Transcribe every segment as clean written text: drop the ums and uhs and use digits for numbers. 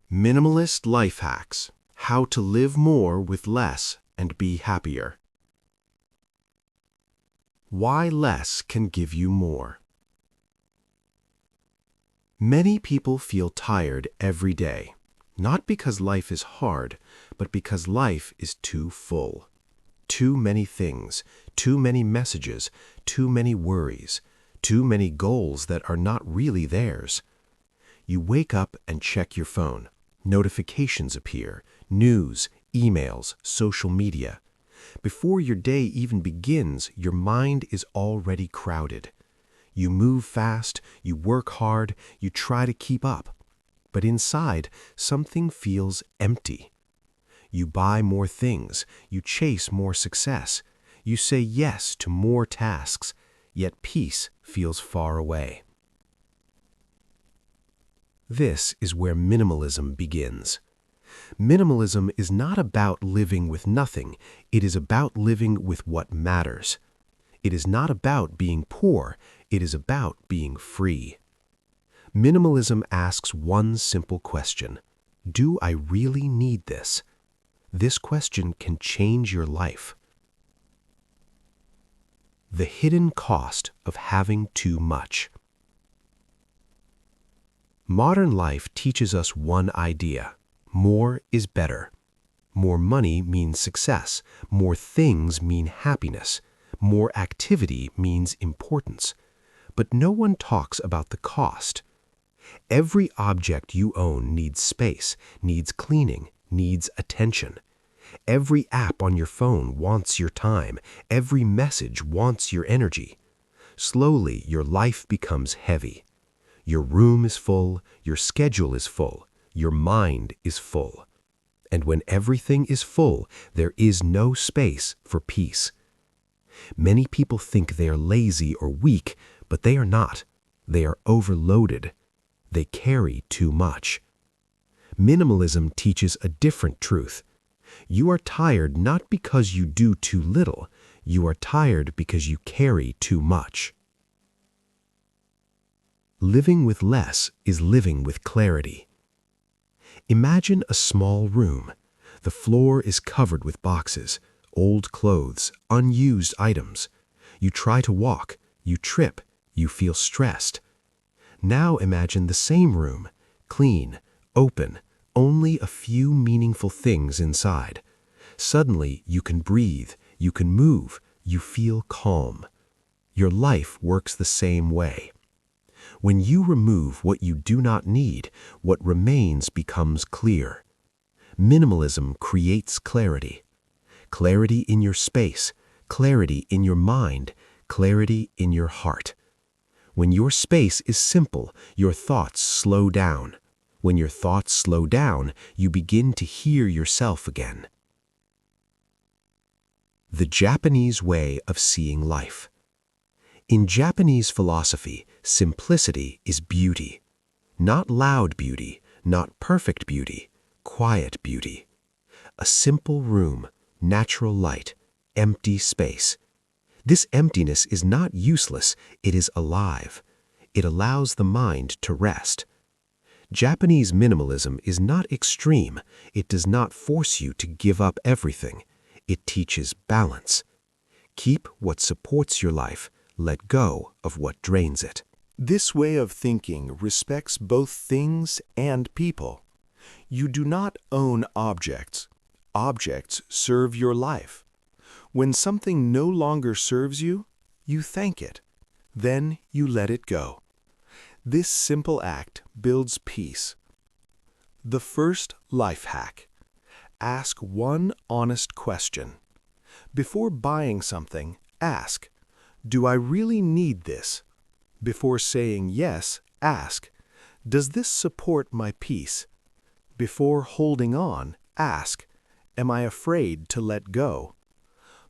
Minimalist Life Hacks: How to Live More with Less and Be Happier. Why less can give you more. Many people feel tired every day, not because life is hard, but because life is too full. Too many things, too many messages, too many worries, too many goals that are not really theirs. You wake up and check your phone. Notifications appear, news, emails, social media. Before your day even begins, your mind is already crowded. You move fast, you work hard, you try to keep up. But inside, something feels empty. You buy more things, you chase more success, you say yes to more tasks, yet peace feels far away. This is where minimalism begins. Minimalism is not about living with nothing, it is about living with what matters. It is not about being poor, it is about being free. Minimalism asks one simple question: do I really need this? This question can change your life. The hidden cost of having too much. Modern life teaches us one idea: more is better. More money means success. More things mean happiness. More activity means importance. But no one talks about the cost. Every object you own needs space, needs cleaning, needs attention. Every app on your phone wants your time. Every message wants your energy. Slowly, your life becomes heavy. Your room is full, your schedule is full, your mind is full. And when everything is full, there is no space for peace. Many people think they are lazy or weak, but they are not. They are overloaded. They carry too much. Minimalism teaches a different truth. You are tired not because you do too little, you are tired because you carry too much. Living with less is living with clarity. Imagine a small room. The floor is covered with boxes, old clothes, unused items. You try to walk, you trip, you feel stressed. Now imagine the same room, clean, open, only a few meaningful things inside. Suddenly you can breathe, you can move, you feel calm. Your life works the same way. When you remove what you do not need, what remains becomes clear. Minimalism creates clarity. Clarity in your space, clarity in your mind, clarity in your heart. When your space is simple, your thoughts slow down. When your thoughts slow down, you begin to hear yourself again. The Japanese way of seeing life. In Japanese philosophy, simplicity is beauty. Not loud beauty, not perfect beauty, quiet beauty. A simple room, natural light, empty space. This emptiness is not useless, it is alive. It allows the mind to rest. Japanese minimalism is not extreme. It does not force you to give up everything. It teaches balance. Keep what supports your life. Let go of what drains it. This way of thinking respects both things and people. You do not own objects. Objects serve your life. When something no longer serves you, you thank it. Then you let it go. This simple act builds peace. The first life hack. Ask one honest question. Before buying something, ask, do I really need this? Before saying yes, ask, does this support my peace? Before holding on, ask, am I afraid to let go?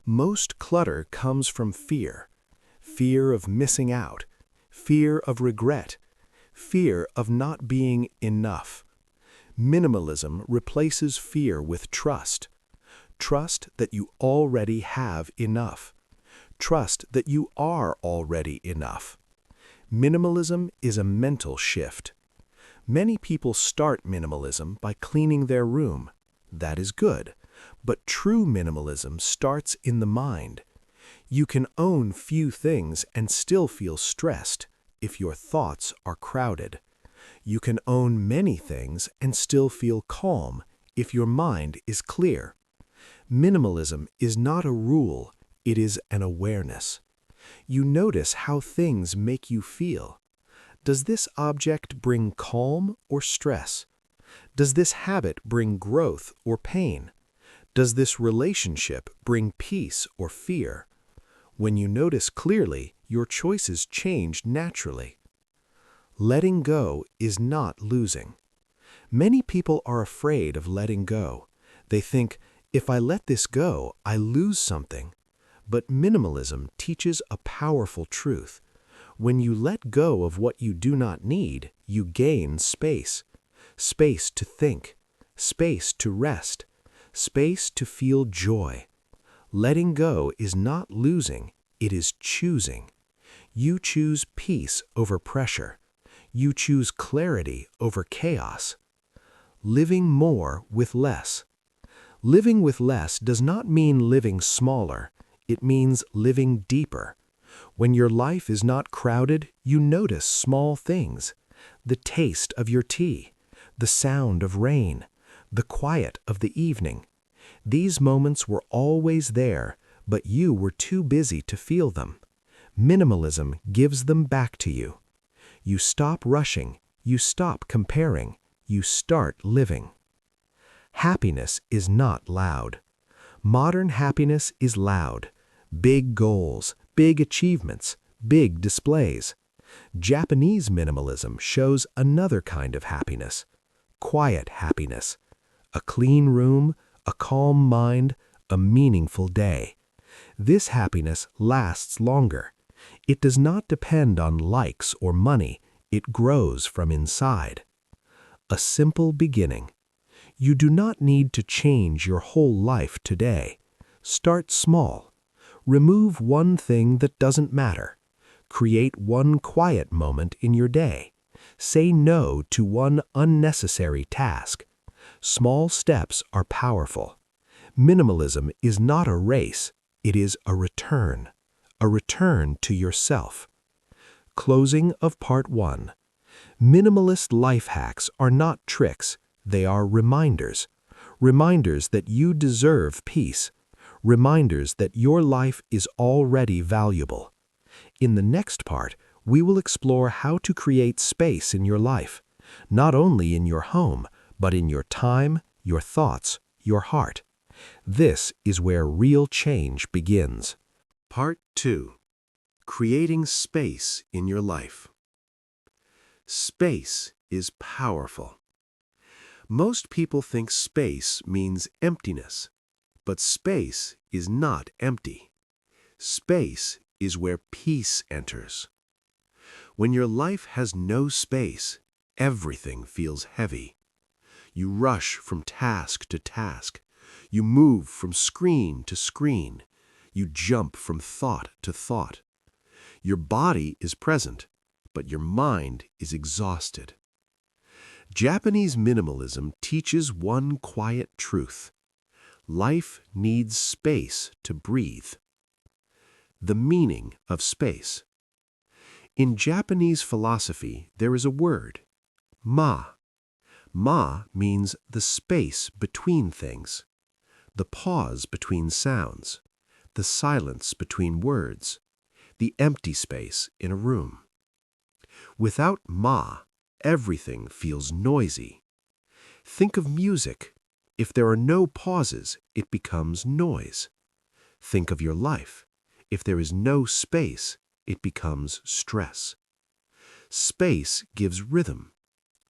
Most clutter comes from fear. Fear of missing out, fear of regret, fear of not being enough. Minimalism replaces fear with trust. Trust that you already have enough. Trust that you are already enough. Minimalism is a mental shift. Many people start minimalism by cleaning their room. That is good, but true minimalism starts in the mind. You can own few things and still feel stressed if your thoughts are crowded. You can own many things and still feel calm if your mind is clear. Minimalism is not a rule, it is an awareness. You notice how things make you feel. Does this object bring calm or stress? Does this habit bring growth or pain? Does this relationship bring peace or fear? When you notice clearly, your choices change naturally. Letting go is not losing. Many people are afraid of letting go. They think, if I let this go, I lose something. But minimalism teaches a powerful truth. When you let go of what you do not need, you gain space. Space to think, space to rest, space to feel joy. Letting go is not losing, it is choosing. You choose peace over pressure. You choose clarity over chaos. Living more with less. Living with less does not mean living smaller. It means living deeper. When your life is not crowded, you notice small things. The taste of your tea, the sound of rain, the quiet of the evening. These moments were always there, but you were too busy to feel them. Minimalism gives them back to you. You stop rushing, you stop comparing, you start living. Happiness is not loud. Modern happiness is loud. Big goals, big achievements, big displays. Japanese minimalism shows another kind of happiness. Quiet happiness. A clean room, a calm mind, a meaningful day. This happiness lasts longer. It does not depend on likes or money. It grows from inside. A simple beginning. You do not need to change your whole life today. Start small. Remove one thing that doesn't matter. Create one quiet moment in your day. Say no to one unnecessary task. Small steps are powerful. Minimalism is not a race. It is a return to yourself. Closing of Part 1. Minimalist life hacks are not tricks. They are reminders. Reminders that you deserve peace. Reminders that your life is already valuable. In the next part, we will explore how to create space in your life, not only in your home, but in your time, your thoughts, your heart. This is where real change begins. Part 2. Creating space in your life. Space is powerful. Most people think space means emptiness, but space is not empty. Space is where peace enters. When your life has no space, everything feels heavy. You rush from task to task. You move from screen to screen. You jump from thought to thought. Your body is present, but your mind is exhausted. Japanese minimalism teaches one quiet truth. Life needs space to breathe. The meaning of space. In Japanese philosophy, there is a word, ma. Ma means the space between things, the pause between sounds, the silence between words, the empty space in a room. Without ma, everything feels noisy. Think of music. If there are no pauses, it becomes noise. Think of your life. If there is no space, it becomes stress. Space gives rhythm.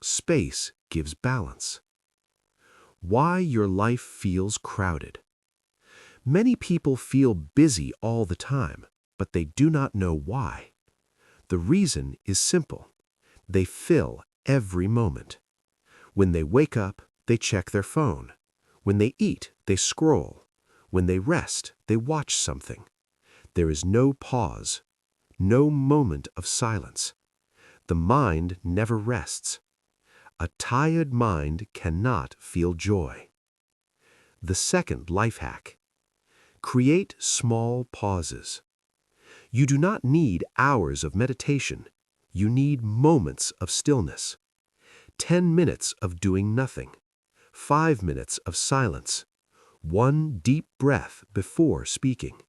Space gives balance. Why your life feels crowded. Many people feel busy all the time, but they do not know why. The reason is simple. They fill every moment. When they wake up, they check their phone. When they eat, they scroll. When they rest, they watch something. There is no pause, no moment of silence. The mind never rests. A tired mind cannot feel joy. The second life hack. Create small pauses. You do not need hours of meditation. You need moments of stillness. 10 minutes of doing nothing. 5 minutes of silence. 1 deep breath before speaking.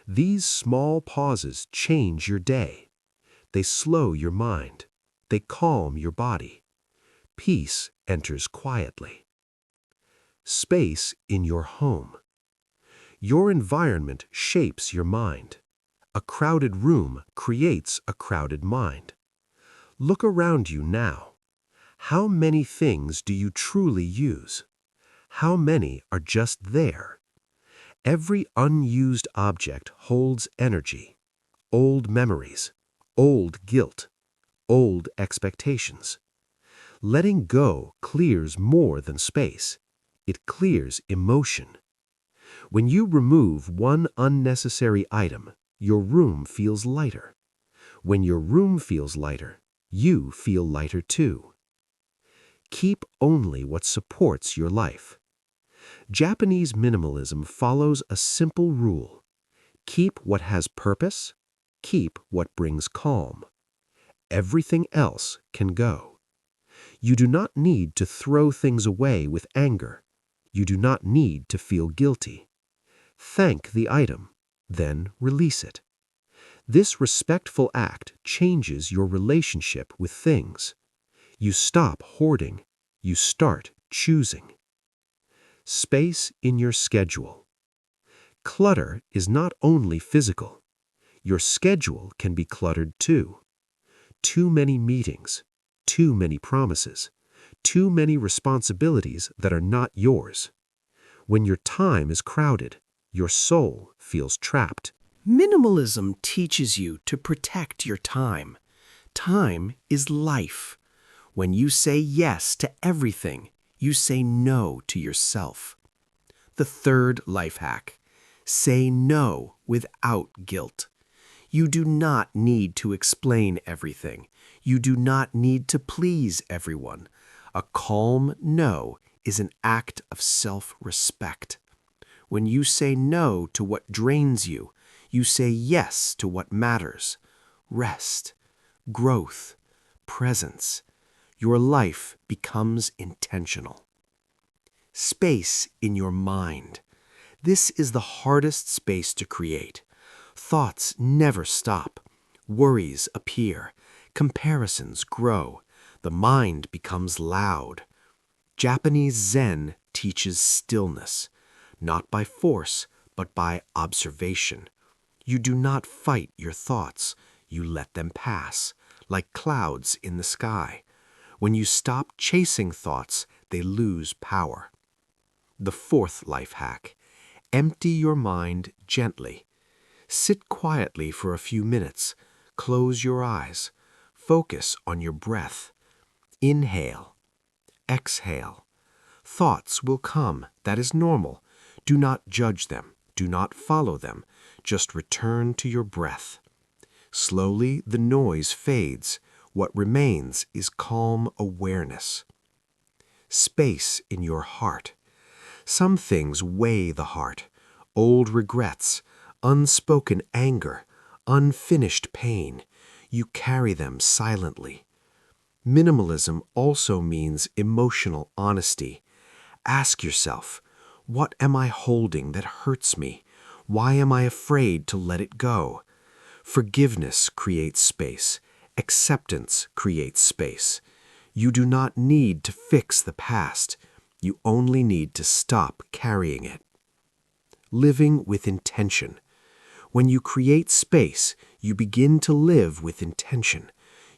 These small pauses change your day. They slow your mind. They calm your body. Peace enters quietly. Space in your home. Your environment shapes your mind. A crowded room creates a crowded mind. Look around you now. How many things do you truly use? How many are just there? Every unused object holds energy, old memories, old guilt, old expectations. Letting go clears more than space. It clears emotion. When you remove one unnecessary item, your room feels lighter. When your room feels lighter, you feel lighter too. Keep only what supports your life. Japanese minimalism follows a simple rule. Keep what has purpose. Keep what brings calm. Everything else can go. You do not need to throw things away with anger. You do not need to feel guilty. Thank the item, then release it. This respectful act changes your relationship with things. You stop hoarding. You start choosing. Space in your schedule. Clutter is not only physical. Your schedule can be cluttered too. Too many meetings, too many promises, too many responsibilities that are not yours. When your time is crowded, your soul feels trapped. Minimalism teaches you to protect your time. Time is life. When you say yes to everything, you say no to yourself. The third life hack. Say no without guilt. You do not need to explain everything. You do not need to please everyone. A calm no is an act of self-respect. When you say no to what drains you, you say yes to what matters. Rest, growth, presence. Your life becomes intentional. Space in your mind. This is the hardest space to create. Thoughts never stop. Worries appear. Comparisons grow. The mind becomes loud. Japanese Zen teaches stillness, not by force, but by observation. You do not fight your thoughts. You let them pass, like clouds in the sky. When you stop chasing thoughts, they lose power. The fourth life hack. Empty your mind gently. Sit quietly for a few minutes. Close your eyes. Focus on your breath. Inhale. Exhale. Thoughts will come. That is normal. Do not judge them. Do not follow them. Just return to your breath. Slowly, the noise fades. What remains is calm awareness. Space in your heart. Some things weigh the heart. Old regrets, unspoken anger, unfinished pain. You carry them silently. Minimalism also means emotional honesty. Ask yourself, what am I holding that hurts me? Why am I afraid to let it go? Forgiveness creates space. Acceptance creates space. You do not need to fix the past. You only need to stop carrying it. Living with intention. When you create space, you begin to live with intention.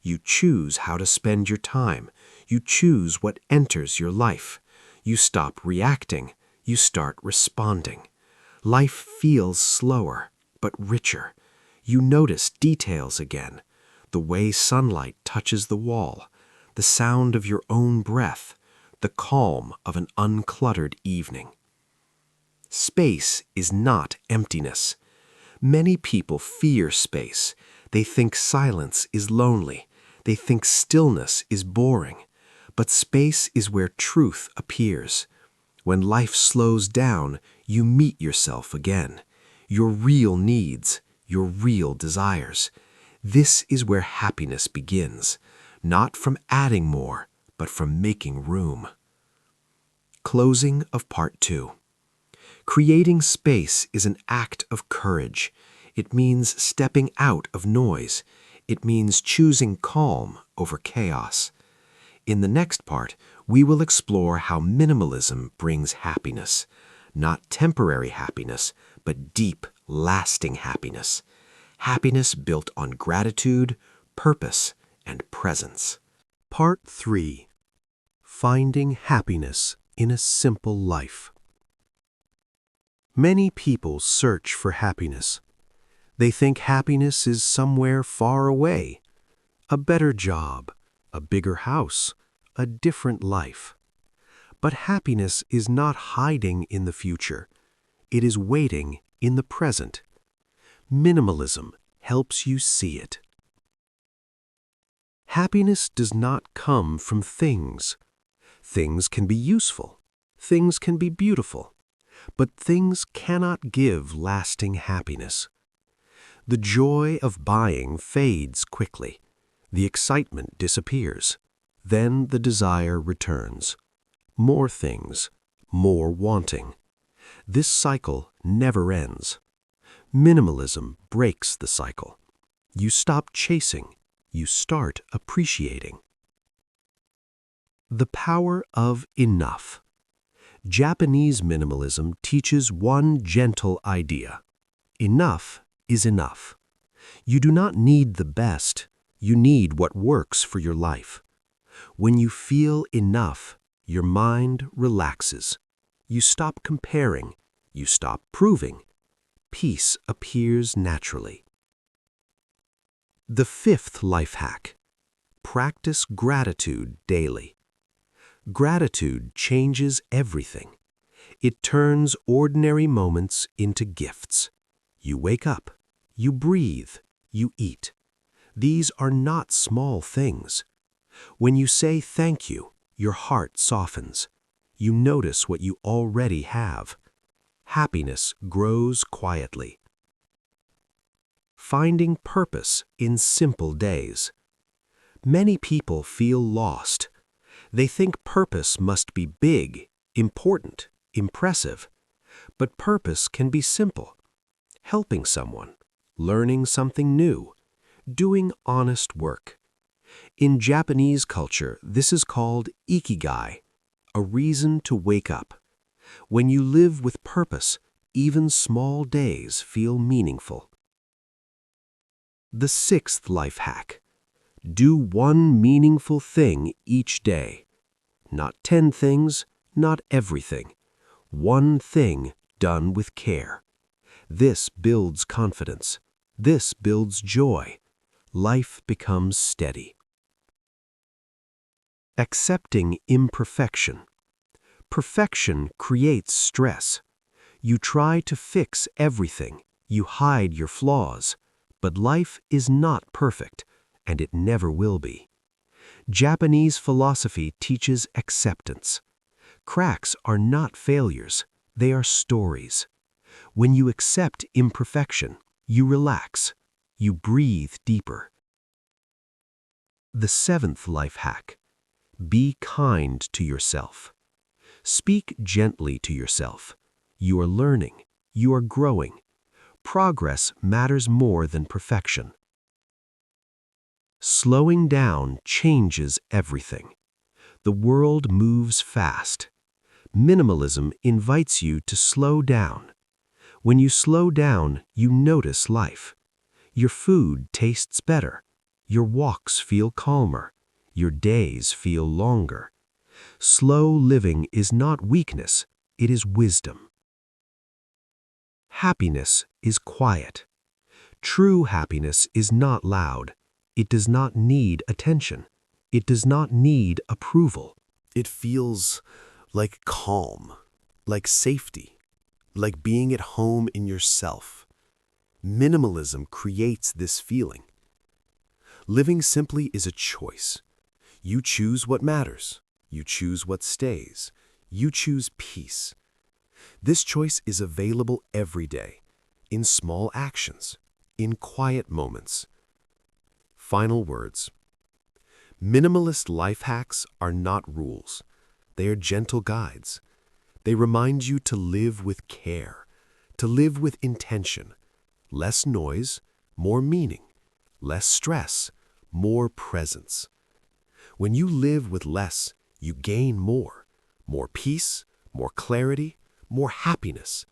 You choose how to spend your time. You choose what enters your life. You stop reacting. You start responding. Life feels slower, but richer. You notice details again. The way sunlight touches the wall. The sound of your own breath. The calm of an uncluttered evening. Space is not emptiness. Many people fear space. They think silence is lonely. They think stillness is boring. But space is where truth appears. When life slows down, you meet yourself again, your real needs, your real desires. This is where happiness begins, not from adding more, but from making room. Closing of Part 2. Creating space is an act of courage. It means stepping out of noise. It means choosing calm over chaos. In the next part, we will explore how minimalism brings happiness. Not temporary happiness, but deep, lasting happiness. Happiness built on gratitude, purpose, and presence. Part 3. Finding happiness in a simple life. Many people search for happiness. They think happiness is somewhere far away. A better job, a bigger house, a different life. But happiness is not hiding in the future. It is waiting in the present. Minimalism helps you see it. Happiness does not come from things. Things can be useful. Things can be beautiful. But things cannot give lasting happiness. The joy of buying fades quickly. The excitement disappears. Then the desire returns. More things, more wanting. This cycle never ends. Minimalism breaks the cycle. You stop chasing. You start appreciating. The power of enough. Japanese minimalism teaches one gentle idea. Enough is enough. You do not need the best. You need what works for your life. When you feel enough, your mind relaxes. You stop comparing. You stop proving. Peace appears naturally. The fifth life hack. Practice gratitude daily. Gratitude changes everything. It turns ordinary moments into gifts. You wake up. You breathe. You eat. These are not small things. When you say thank you, your heart softens. You notice what you already have. Happiness grows quietly. Finding purpose in simple days. Many people feel lost. They think purpose must be big, important, impressive. But purpose can be simple. Helping someone, learning something new, doing honest work. In Japanese culture, this is called ikigai, a reason to wake up. When you live with purpose, even small days feel meaningful. The sixth life hack. Do one meaningful thing each day. Not 10 things, not everything. One thing done with care. This builds confidence. This builds joy. Life becomes steady. Accepting imperfection. Perfection creates stress. You try to fix everything. You hide your flaws. But life is not perfect, and it never will be. Japanese philosophy teaches acceptance. Cracks are not failures. They are stories. When you accept imperfection, you relax. You breathe deeper. The seventh life hack. Be kind to yourself. Speak gently to yourself. You are learning. You are growing. Progress matters more than perfection. Slowing down changes everything. The world moves fast. Minimalism invites you to slow down. When you slow down, you notice life. Your food tastes better. Your walks feel calmer. Your days feel longer. Slow living is not weakness, it is wisdom. Happiness is quiet. True happiness is not loud. It does not need attention. It does not need approval. It feels like calm, like safety, like being at home in yourself. Minimalism creates this feeling. Living simply is a choice. You choose what matters. You choose what stays. You choose peace. This choice is available every day, in small actions, in quiet moments. Final words. Minimalist life hacks are not rules. They are gentle guides. They remind you to live with care, to live with intention. Less noise, more meaning. Less stress, more presence. When you live with less, you gain more. More peace, more clarity, more happiness.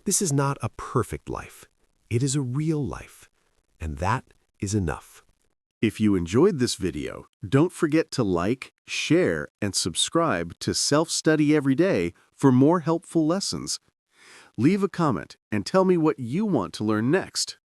This is not a perfect life. It is a real life. And that is enough. If you enjoyed this video, don't forget to like, share, and subscribe to Self-Study Every Day for more helpful lessons. Leave a comment and tell me what you want to learn next.